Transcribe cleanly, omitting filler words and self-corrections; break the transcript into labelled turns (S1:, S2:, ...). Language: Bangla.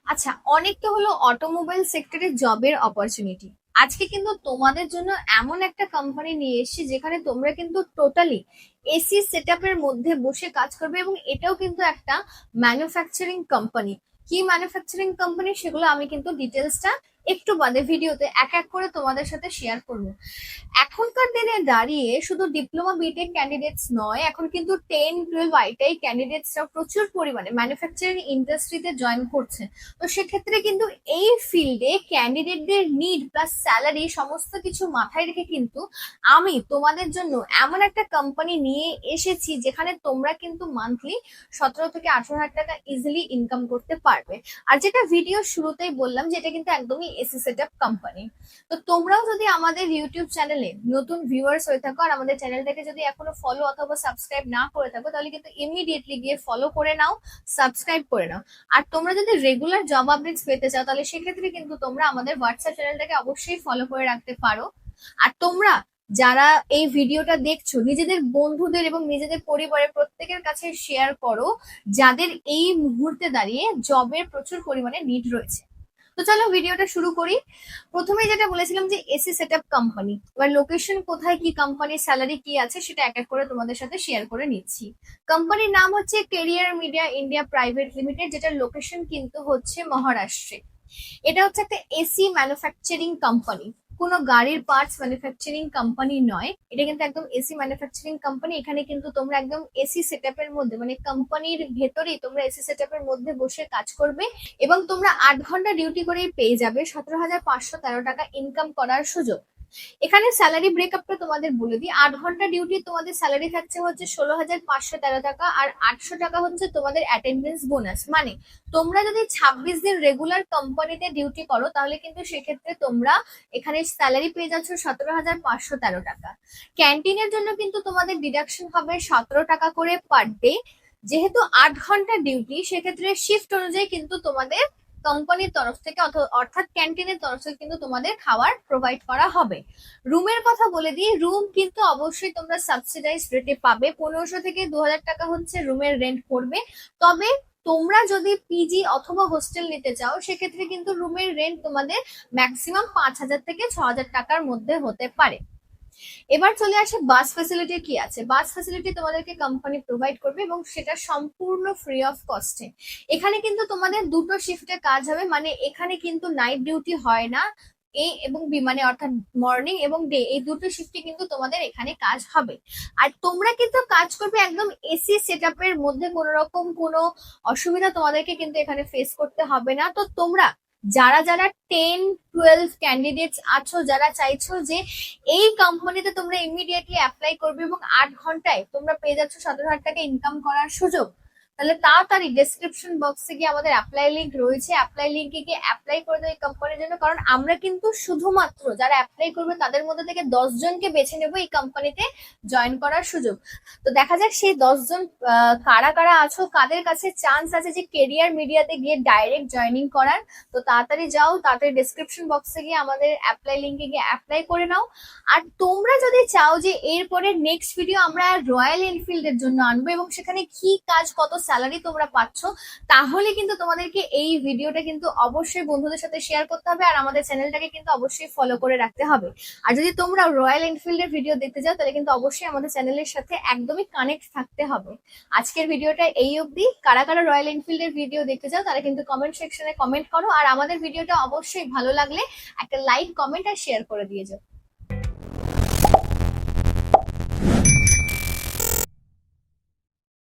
S1: আচ্ছা, অনেক তো হলো অটোমোবাইল সেক্টরে জবের অপরচুনিটি। আজকে কিন্তু তোমাদের জন্য এমন একটা কোম্পানি নিয়ে এসেছি যেখানে তোমরা কিন্তু টোটালি এসি সেটআপের মধ্যে বসে কাজ করবে, এবং এটাও কিন্তু একটা ম্যানুফ্যাকচারিং কোম্পানি। কি ম্যানুফ্যাকচারিং কোম্পানি সেগুলো আমি কিন্তু ডিটেলসটা একটু বাদে ভিডিওতে এক এক করে তোমাদের সাথে শেয়ার করবো। এখনকার দিনে দাঁড়িয়ে শুধু ডিপ্লোমা বিটেক ক্যান্ডিডেটস নয়, এখন কিন্তু 10-12 আইটাই ক্যান্ডিডেটসরা প্রচুর পরিমাণে ম্যানুফ্যাকচারিং ইন্ডাস্ট্রিতে জয়েন করছে। তো সেক্ষেত্রে কিন্তু এই ফিল্ডে ক্যান্ডিডেটদের নিড প্লাস স্যালারি সমস্ত কিছু মাথায় রেখে কিন্তু আমি তোমাদের জন্য এমন একটা কোম্পানি নিয়ে এসেছি যেখানে তোমরা কিন্তু মান্থলি 17 থেকে 18 হাজার টাকা ইজিলি ইনকাম করতে পারবে। আর যেটা ভিডিও শুরুতেই বললাম যে এটা কিন্তু একদমই এসি সেটআপ কোম্পানি। তো তোমরাও যদি আমাদের ইউটিউব চ্যানেলে নতুন ভিউয়ার্স হয়ে থাকো আর আমাদের চ্যানেলটাকে যদি এখনো ফলো অথবা সাবস্ক্রাইব না করে থাকো, তাহলে কিন্তু ইমিডিয়েটলি গিয়ে ফলো করে নাও, সাবস্ক্রাইব করে নাও। আর তোমরা যদি রেগুলার জব আপডেটস পেতে চাও তাহলে সেক্ষেত্রে কিন্তু তোমরা আমাদের হোয়াটসঅ্যাপ চ্যানেলটাকে অবশ্যই ফলো করে রাখতে পারো। আর তোমরা যারা এই ভিডিওটা দেখছো নিজেদের বন্ধুদের এবং নিজেদের পরিবারের প্রত্যেকের কাছে শেয়ার করো, যাদের এই মুহূর্তে দাঁড়িয়ে জবের প্রচুর পরিমাণে নিড রয়েছে। তো চলো ভিডিওটা শুরু করি। প্রথমে যেটা বলেছিলাম যে এসি সেটআপ কোম্পানি, এবার লোকেশন কোথায়, কি কোম্পানি, স্যালারি কি আছে সেটা এক এক করে তোমাদের সাথে শেয়ার করে নিচ্ছি। কোম্পানির নাম হচ্ছে career media India private limited, যেটার লোকেশন কিন্তু হচ্ছে মহারাষ্ট্রে। এটা হচ্ছে একটা এসি ম্যানুফ্যাকচারিং কোম্পানি, কোনো গাড়ির পার্টস ম্যানুফ্যাকচারিং কোম্পানি নয়। এটা কিন্তু একদম এসি ম্যানুফ্যাকচারিং কোম্পানি। এখানে কিন্তু তোমরা একদম এসি সেটআপের মধ্যে, মানে কোম্পানির ভেতরেই তোমরা এসি সেটআপের মধ্যে বসে কাজ করবে, এবং তোমরা 8 ঘন্টা ডিউটি করেই পেয়ে যাবে 17,513 টাকা ইনকাম করার সুযোগ। এখানে স্যালারি ব্রেকআপটা তোমাদের বলে দিই। 8 ঘন্টা ডিউটি তোমাদের স্যালারি থাকছে হচ্ছে 16,513 টাকা, আর 800 টাকা হচ্ছে তোমাদের অ্যাটেন্ডেন্স বোনাস। মানে তোমরা যদি 26 দিন রেগুলার কোম্পানিতে ডিউটি করো তাহলে কিন্তু সেক্ষেত্রে তোমরা এখানে স্যালারি পেয়ে যাচ্ছ 17,513 টাকা। ক্যান্টিনের জন্য কিন্তু তোমাদের ডিডাকশন হবে 17 টাকা করে পার ডে। যেহেতু 8 ঘন্টা ডিউটি, সেক্ষেত্রে শিফট অনুযায়ী কিন্তু তোমাদের কোম্পানির তরফ থেকে অর্থাৎ ক্যান্টিনের তরফ থেকে কিন্তু তোমাদের খাবার প্রোভাইড করা হবে। রুমের কথা বলে দিই, রুম কিন্তু অবশ্যই তোমরা সাবসিডাইজ রেটে পাবে। 1500 থেকে 2,000 টাকা হচ্ছে রুমের রেন্ট পড়বে। তবে তোমরা যদি পিজি অথবা হোস্টেল নিতে চাও সেক্ষেত্রে কিন্তু রুমের রেন্ট তোমাদের ম্যাক্সিমাম 5,000 থেকে 6,000 টাকার মধ্যে হতে পারে। এবার চলে আসে বাস ফ্যাসিলিটি কি আছে। বাস ফ্যাসিলিটি তোমাদেরকে কোম্পানি প্রোভাইড করবে এবং সেটা সম্পূর্ণ ফ্রি অফ কস্টে। এখানে কিন্তু তোমাদের দুটো শিফটে কাজ হবে, মানে এখানে কিন্তু নাইট ডিউটি হয় না। এ এবং বি মানে অর্থাৎ মর্নিং এবং ডে, এই দুটো শিফটে কিন্তু তোমাদের এখানে কাজ হবে। আর তোমরা কিন্তু কাজ করবে একদম এসি সেটআপের মধ্যে, কোনো রকম কোনো অসুবিধা তোমাদেরকে কিন্তু এখানে ফেস করতে হবে না। তো তোমরা যারা যারা 10-12 ক্যান্ডিডেটস আছো, যারা চাইছো যে এই কোম্পানিতে তোমরা ইমিডিয়েটলি অ্যাপ্লাই করবে এবং 8 ঘন্টায় তোমরা পেয়ে যাচ্ছ 17,000 টাকা ইনকাম করার সুযোগ, তাহলে তাড়াতাড়ি ডেসক্রিপশন বক্সে গিয়ে আমাদের অ্যাপ্লাই লিঙ্ক রয়েছে, অ্যাপ্লাই লিঙ্কে গিয়ে অ্যাপ্লাই করে দেবো এই কোম্পানির জন্য। কারণ আমরা কিন্তু শুধুমাত্র যারা অ্যাপ্লাই করবে তাদের মধ্যে থেকে 10 জনকে বেছে নেবো এই কোম্পানিতে জয়েন করার সুযোগ। তো দেখা যাক সেই 10 জন কারা কারা আছো, কাদের কাছে চান্স আছে যে কেরিয়ার মিডিয়াতে গিয়ে ডাইরেক্ট জয়েনিং করার। তো তাড়াতাড়ি যাও, তাড়াতাড়ি ডেসক্রিপশন বক্সে গিয়ে আমাদের অ্যাপ্লাই লিঙ্কে গিয়ে অ্যাপ্লাই করে নাও। আর তোমরা যদি চাও যে এরপরে নেক্সট ভিডিও আমরা রয়্যাল এনফিল্ডের জন্য আনবো এবং সেখানে কি কাজ, কত স্যালারি তোমরা পাচ্ছ, তাহলে কিন্তু তোমাদেরকে এই ভিডিওটা কিন্তু অবশ্যই বন্ধুদের সাথে শেয়ার করতে হবে আর আমাদের চ্যানেলটাকে কিন্তু অবশ্যই ফলো করে রাখতে হবে। আর যদি তোমরা রয়্যাল এনফিল্ডের ভিডিও দেখতে চাও তাহলে কিন্তু অবশ্যই আমাদের চ্যানেলের সাথে একদমই কানেক্ট থাকতে হবে। আজকের ভিডিওটা এই অবধি। কারা কারা রয়্যাল এনফিল্ডের ভিডিও দেখতে চাও তারা কিন্তু কমেন্ট সেকশনে কমেন্ট করো, আর আমাদের ভিডিওটা অবশ্যই ভালো লাগলে একটা লাইক, কমেন্ট আর শেয়ার করে দিয়ে যাও।